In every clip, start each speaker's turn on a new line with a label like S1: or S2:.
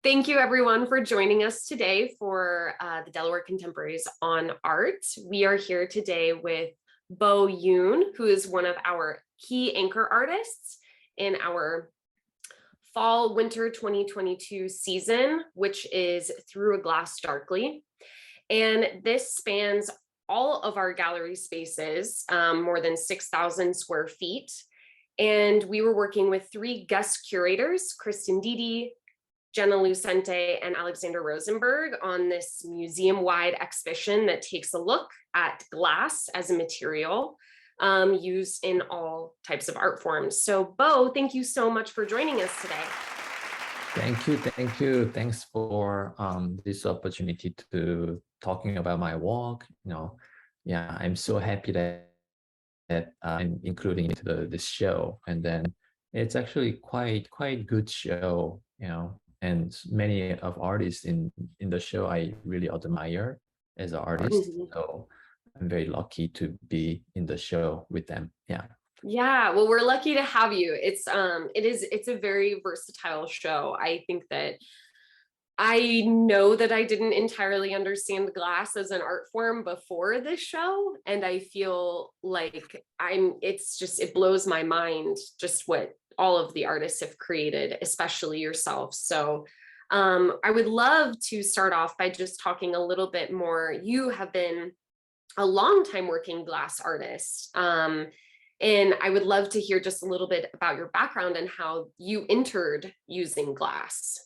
S1: Thank you everyone for joining us today for the Delaware Contemporaries on Art. We are here today with Bohyun, who is one of our key anchor artists in our fall-winter 2022 season, which is Through a Glass Darkly. And this spans all of our gallery spaces, more than 6,000 square feet. And we were working with three guest curators, Kristen Dede, Jenna Lucente, and Alexander Rosenberg on this museum-wide exhibition that takes a look at glass as a material used in all types of art forms. So Bo, thank you so much for joining us today.
S2: Thank you. Thanks for this opportunity to talking about my work. Yeah, I'm so happy that I'm including into this show, and then it's actually quite good show, and many of artists in the show I really admire as an artist. So I'm very lucky to be in the show with them.
S1: Yeah, well, we're lucky to have you. It's a very versatile show. I think that I know that I didn't entirely understand glass as an art form before this show, and I feel like it blows my mind just what all of the artists have created, especially yourself. So I would love to start off by just talking a little bit more. You have been a long time working glass artist. And I would love to hear just a little bit about your background and how you entered using glass.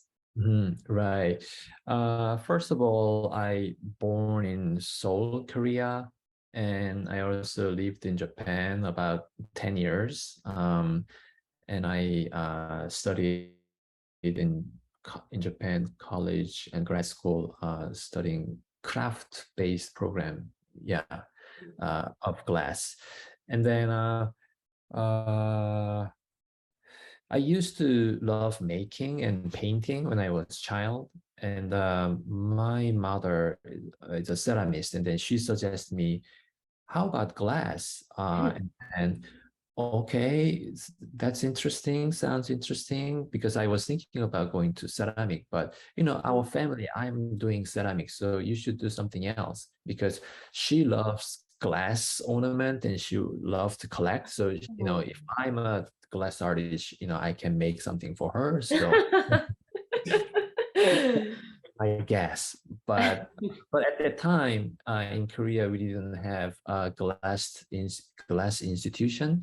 S2: Right. First of all, I born in Seoul, Korea, and I also lived in Japan about 10 years. And I studied in Japan college and grad school, studying craft-based program, of glass. And then I used to love making and painting when I was a child. And my mother is a ceramist, and then she suggested me, how about glass? And okay, that's interesting, sounds interesting, because I was thinking about going to ceramic, but our family, I'm doing ceramics, so you should do something else, because she loves glass ornament and she loves to collect. So if I'm a glass artist, I can make something for her. So I guess, but at that time in Korea, we didn't have a glass institution.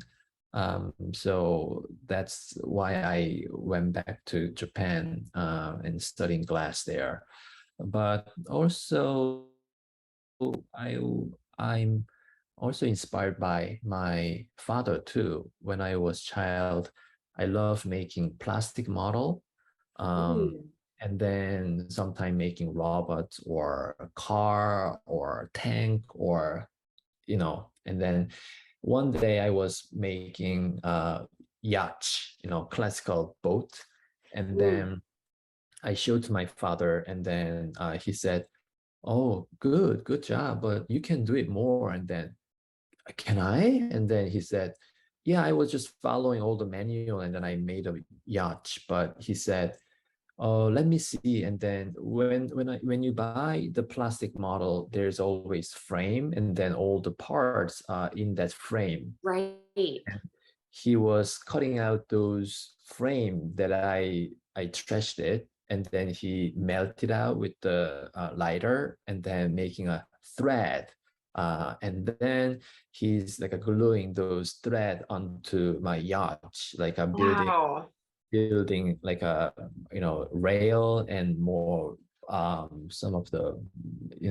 S2: So that's why I went back to Japan and studying glass there. But also, I'm also inspired by my father too. When I was child, I love making plastic model, and then sometime making robots or a car or a tank, or and then one day I was making a yacht, classical boat, and then I showed to my father, and then he said, "Oh, good job, but you can do it more." And then, "Can I?" And then he said, "Yeah, I was just following all the manual, and then I made a yacht." But he said, "Oh, let me see." And then when you buy the plastic model, there's always frame, and then all the parts are in that frame.
S1: Right.
S2: And he was cutting out those frame that I trashed it, and then he melted out with the lighter, and then making a thread. And then he's like gluing those thread onto my yacht, like a building like a rail and more some of the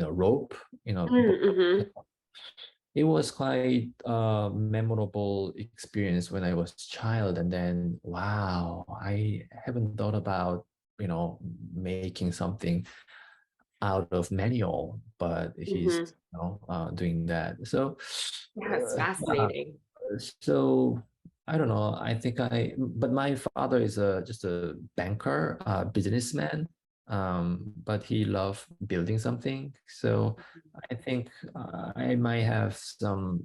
S2: rope. It was quite a memorable experience when I was a child. And then, wow, I haven't thought about making something out of manual, but he's doing that. So
S1: that's fascinating.
S2: So I don't know. I think but my father is just a banker, businessman, but he loved building something. So I think I might have some,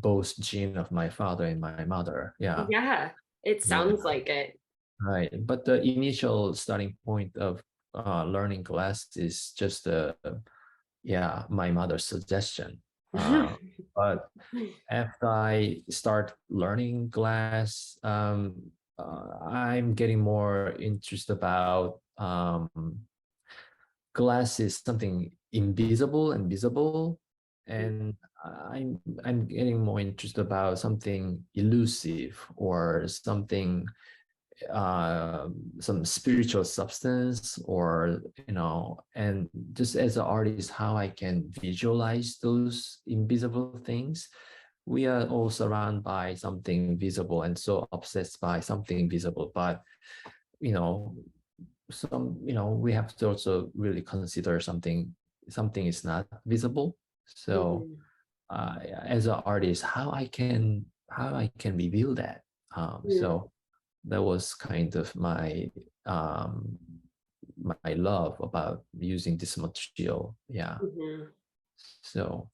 S2: both gene of my father and my mother. Yeah.
S1: Yeah, it sounds like it.
S2: Right. But the initial starting point of learning glass is just yeah, my mother's suggestion. But after I start learning glass, I'm getting more interested about glass is something invisible and visible, and I'm getting more interested about something elusive or something some spiritual substance, or and just as an artist, how I can visualize those invisible things. We are all surrounded by something visible and so obsessed by something visible, but you know we have to also really consider something is not visible. So
S1: Mhm.
S2: as an artist, how I can reveal that.
S1: Mm,
S2: So that was kind of um my love about using this material. Yeah.
S1: mhm.
S2: So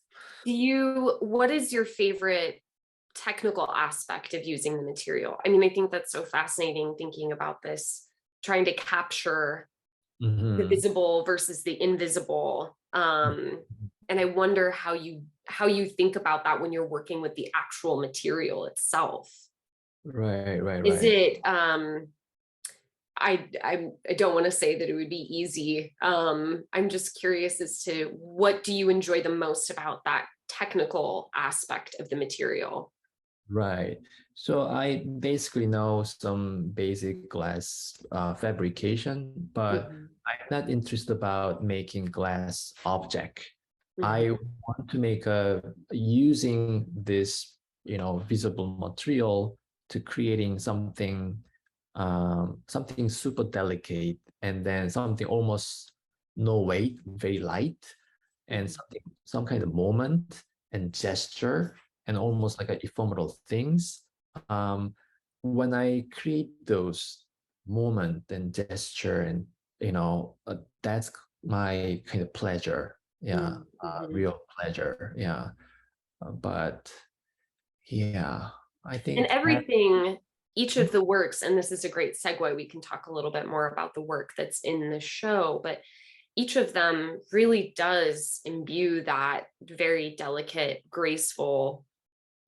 S1: What is your favorite technical aspect of using the material? I mean, I think that's so fascinating thinking about this, trying to capture the
S2: mhm.
S1: visible versus the invisible. And I wonder how you think about that when you're working with the actual material itself.
S2: Right, right,
S1: Is
S2: right.
S1: it I don't want to say that it would be easy. I'm just curious as to what do you enjoy the most about that technical aspect of the material?
S2: Right. So I basically know some basic glass fabrication, but
S1: Mhm,
S2: I'm not interested about making glass object. I
S1: mhm,
S2: want to make a using this, visible material to creating something super delicate, and then something almost no weight, very light, and
S1: mhm,
S2: something, some kind of moment and gesture, and almost like a ephemeral things. Um, when I create those moment and gesture, and that's my kind of pleasure. Yeah,
S1: mhm, mhm.
S2: real pleasure. Yeah, but yeah, I
S1: And
S2: think that.
S1: everything, each of the works, and this is a great segue, we can talk a little bit more about the work that's in the show, but each of them really does imbue that very delicate, graceful.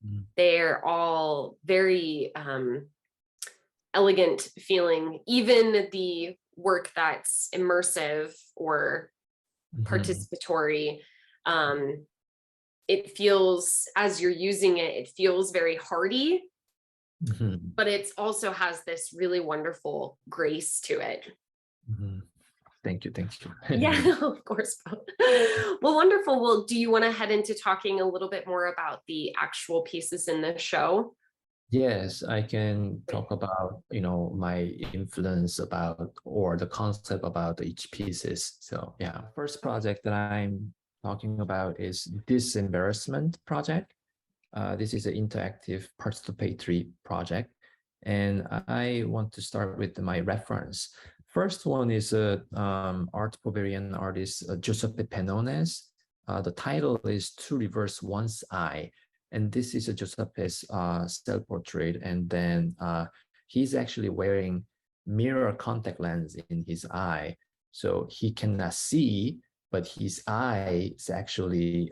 S2: Mm,
S1: They're all very elegant feeling. Even the work that's immersive or
S2: mhm,
S1: participatory, um, it feels, as you're using it, it feels very hearty,
S2: mhm,
S1: but it also has this really wonderful grace to it.
S2: mhm. Thank you, thank you.
S1: Yeah, of course. Well, wonderful. Well, do you want to head into talking a little bit more about the actual pieces in the show?
S2: Yes, I can talk about, my influence about or the concept about each pieces. So yeah, first project that I'm talking about is this Embarrassment Project. This is an interactive participatory project, and I want to start with my reference. First one is a art Bavarian artist Giuseppe Penones. The title is "To Reverse One's Eye," and this is a Giuseppe's self-portrait, and then he's actually wearing mirror contact lens in his eye, so he cannot see, but his eye is actually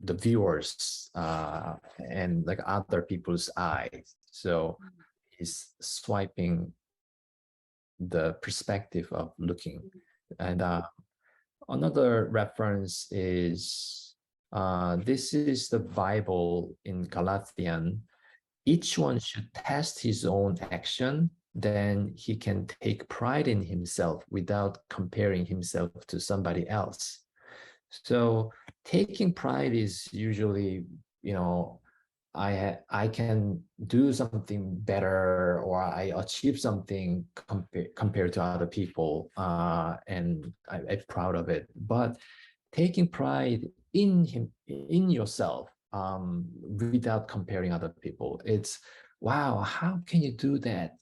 S2: the viewers and like other people's eyes. So he's swiping the perspective of looking. And another reference is this is the Bible in Galatian. Each one should test his own action, then he can take pride in himself without comparing himself to somebody else. So taking pride is usually, you know, I can do something better, or I achieve something compared to other people, and I'm proud of it. But taking pride in yourself, without comparing other people, it's wow, how can you do that?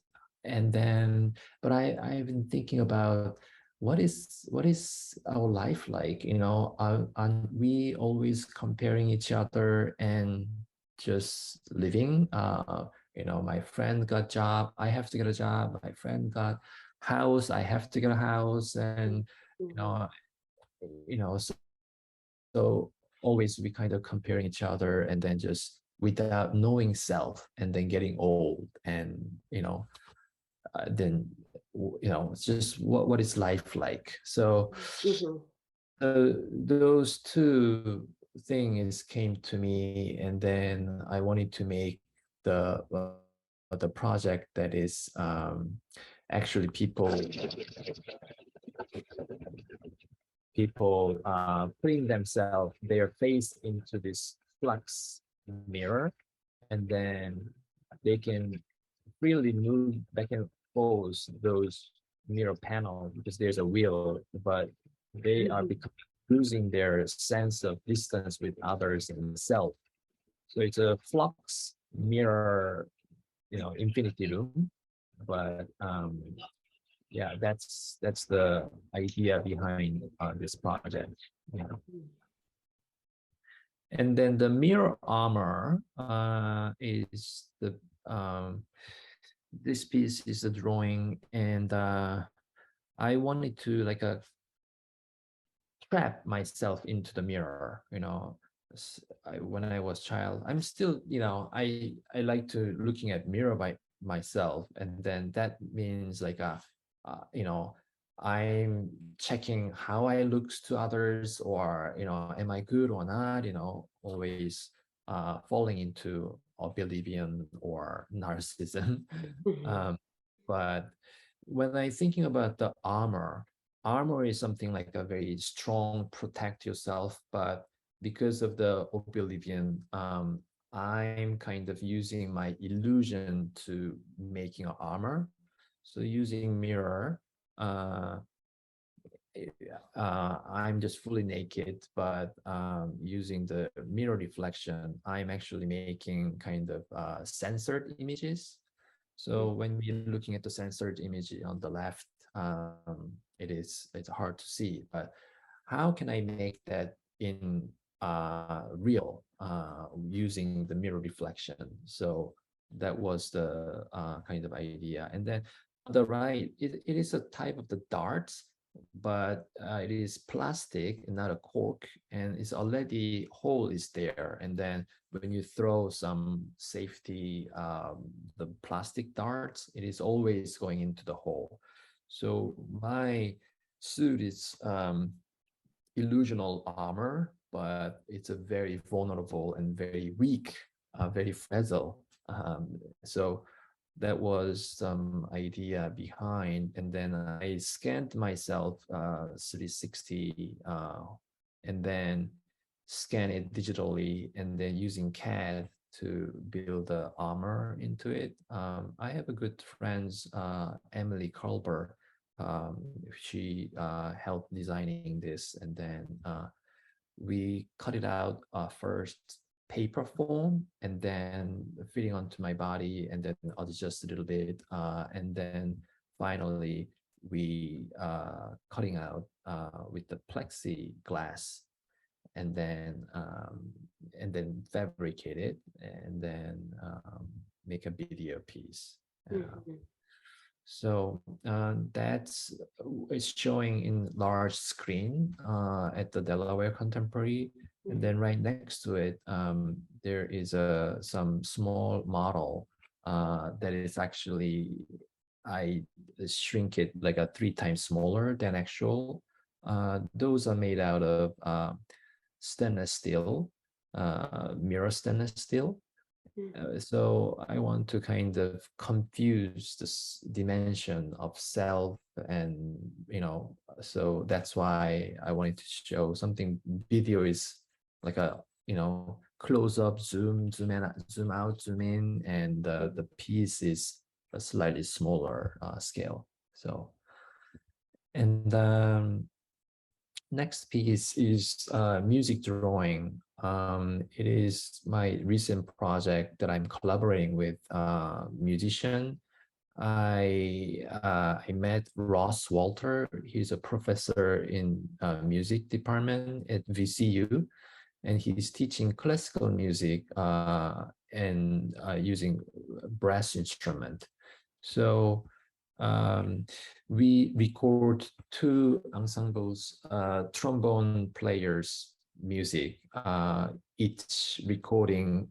S2: And then, but I've been thinking about what is our life like, are we always comparing each other and just living my friend got job, I have to get a job. My friend got house, I have to get a house. And you
S1: Mhm.
S2: know, so always we kind of comparing each other, and then just without knowing self, and then getting old, and then it's just what is life like. So
S1: Mhm.
S2: those two things came to me, and then I wanted to make the project that is actually people putting themselves, their face into this flux mirror, and then they can freely move back and forth those mirror panel, because there's a wheel, but they are
S1: Mhm.
S2: losing their sense of distance with others and self. So it's a flux mirror, infinity room. But yeah, that's the idea behind this project. Yeah. And then the mirror armor is this piece is a drawing, and I wanted to like trap myself into the mirror. When I was child, I'm still, I like to looking at mirror by myself, and then that means like I'm checking how I looks to others, or am I good or not, always falling into oblivion or narcissism.
S1: Mhm.
S2: um, but when I thinking about the armor is something like a very strong protect yourself, but because of the oblivion, I'm kind of using my illusion to making an armor. So using mirror, uh, I'm just fully naked, but using the mirror reflection, I'm actually making kind of censored images. So when we're looking at the censored image on the left, it's hard to see. But how can I make that in real using the mirror reflection? So that was the kind of idea. And then on the right, it is a type of the darts, but it is plastic, not a cork, and it's already hole is there. And then when you throw some safety, the plastic darts, it is always going into the hole. So my suit is illusional armor, but it's a very vulnerable and very weak, very fragile. So that was some idea behind, and then I scanned myself 360, and then scan it digitally, and then using CAD to build the armor into it. I have a good friend, Emily Colber. She helped designing this, and then we cut it out first paper form, and then fitting onto my body, and then adjust a little bit, and then finally we cutting out with the plexiglass, and then fabricate it, and then make a video piece.
S1: Mhm.
S2: So that's it's showing in large screen at the Delaware Contemporary, and
S1: Mhm.
S2: then right next to it, there is some small model that is actually I shrink it like a 3 times smaller than actual. Those are made out of stainless steel, mirror stainless steel.
S1: Mhm.
S2: So I want to kind of confuse this dimension of self, and so that's why I wanted to show something. Video is like a close up, zoom in, zoom out, zoom in, and the piece is a slightly smaller scale. So, and next piece is music drawing. It is my recent project that I'm collaborating with a musician. I met Ross Walter. He's a professor in music department at VCU, and he's teaching classical music and using brass instrument. So we record two ensembles, trombone players music, each recording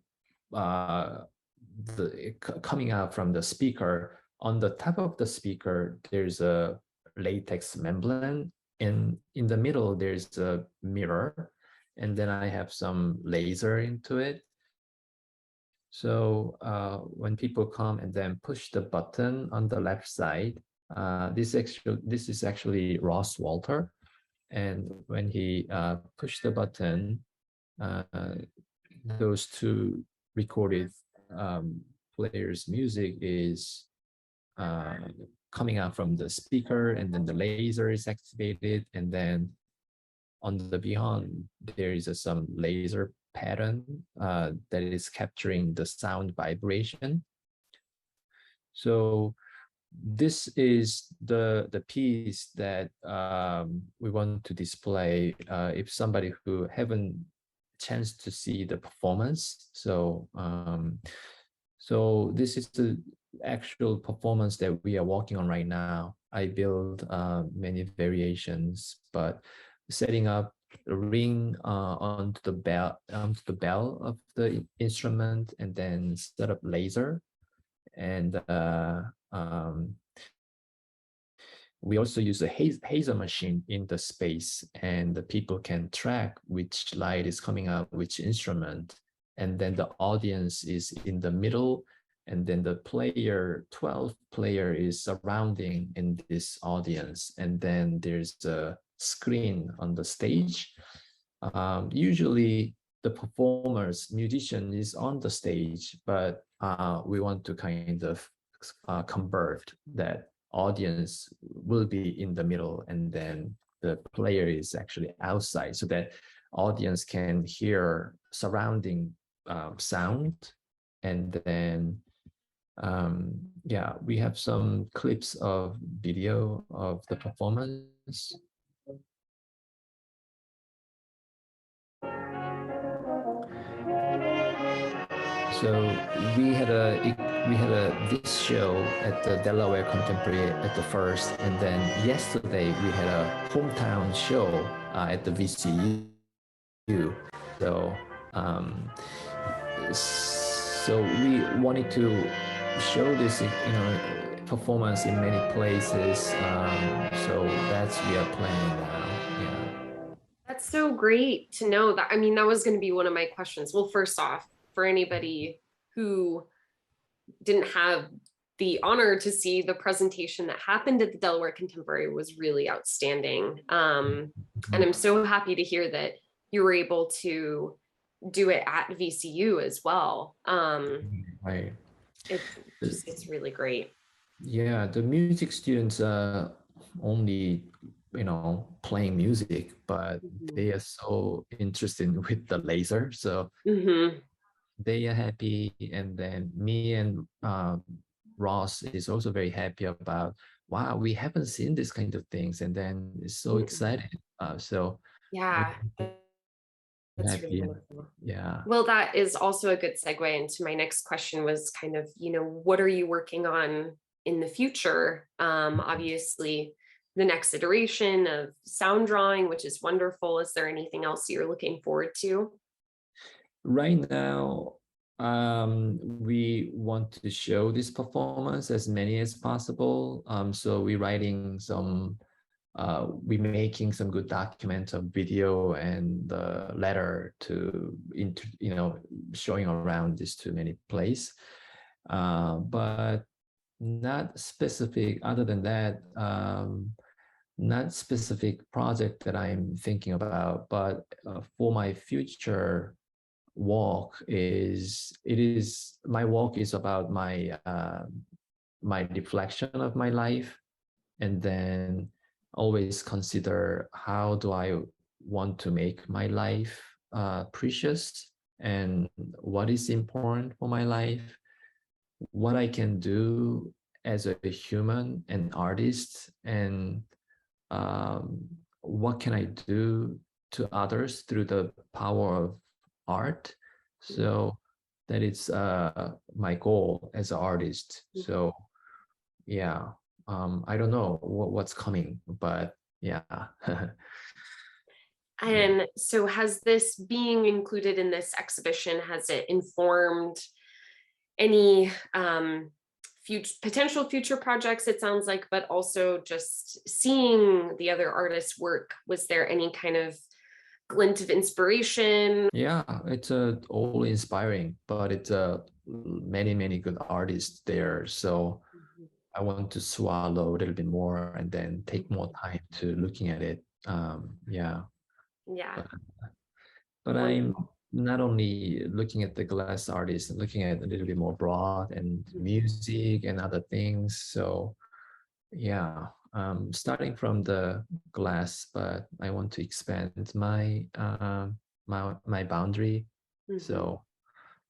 S2: coming out from the speaker. On the top of the speaker, there's a latex membrane, and in the middle, there's a mirror, and then I have some laser into it. So when people come and then push the button on the left side, this is actually Ross Walter, and when he pushed the button, those two recorded players' music is coming out from the speaker, and then the laser is activated, and then on the beyond there is some laser pattern that is capturing the sound vibration. So this is the piece that we want to display if somebody who haven't chance to see the performance. So so this is the actual performance that we are working on right now. I build many variations, but setting up a ring onto the bell of the instrument, and then set up laser, and we also use a hazer machine in the space, and the people can track which light is coming out, which instrument, and then the audience is in the middle, and then the 12 player is surrounding in this audience, and then there's a screen on the stage. Usually the performers, musician is on the stage, but we want to kind of convert that audience will be in the middle, and then the player is actually outside, so that audience can hear surrounding sound. And then yeah, we have some clips of video of the performance. So we had this show at the Delaware Contemporary at the first, and then yesterday we had a hometown show at the VCU. So so we wanted to show this, performance in many places. So that's we are planning now. Yeah.
S1: That's so great to know that. I mean, that was going to be one of my questions. Well, first off, for anybody who didn't have the honor to see the presentation that happened at the Delaware Contemporary, was really outstanding. And I'm so happy to hear that you were able to do it at VCU as well.
S2: Right.
S1: It's really great.
S2: Yeah, the music students are only, playing music, but they are so interested with the laser. So they are happy. And then me and Ross is also very happy about, wow, we haven't seen this kind of things. And then it's so excited. So
S1: yeah, that's
S2: happy.
S1: really wonderful.
S2: Yeah.
S1: Well, that is also a good segue into my next question, was kind of, what are you working on in the future? Obviously, the next iteration of sound drawing, which is wonderful. Is there anything else you're looking forward to?
S2: Right now, we want to show this performance as many as possible. So we're writing some, we're making some good documents of video and the letter to, showing around this to many places. But not specific, other than that, not specific project that I'm thinking about, but for my future walk my walk is about my my reflection of my life, and then always consider, how do I want to make my life precious, and what is important for my life, what I can do as a human and artist, and what can I do to others through the power of art. So that is my goal as an artist. So yeah, I don't know what's coming, but yeah.
S1: And so has this being included in this exhibition, has it informed any potential future projects, it sounds like, but also just seeing the other artists' work, was there any kind of glint of inspiration?
S2: Yeah, it's all inspiring, but it's many good artists there. So I want to swallow a little bit more and then take more time to looking at it. Yeah,
S1: Yeah,
S2: but, but I'm
S1: wonderful.
S2: not only looking at the glass artists, looking at a little bit more broad and music and other things. So yeah, starting from the glass, but I want to expand my boundary. So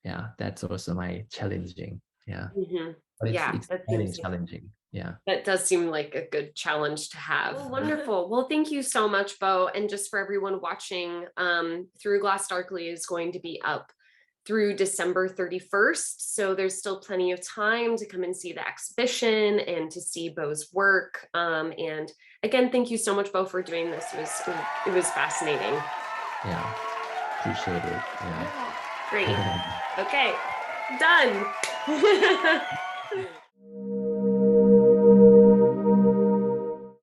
S2: yeah, that's also my challenging. Yeah, but it's
S1: Yeah, that
S2: exciting,
S1: seems
S2: challenging. Yeah.
S1: that does seem like a good challenge to have. Well, wonderful. Well, thank you so much, Bo. And just for everyone watching, Through Glass Darkly is going to be up through December 31st. So there's still plenty of time to come and see the exhibition and to see Bo's work. And again, thank you so much, Bo, for doing this. It was fascinating.
S2: Yeah, appreciate it. Yeah.
S1: Great. Okay, done.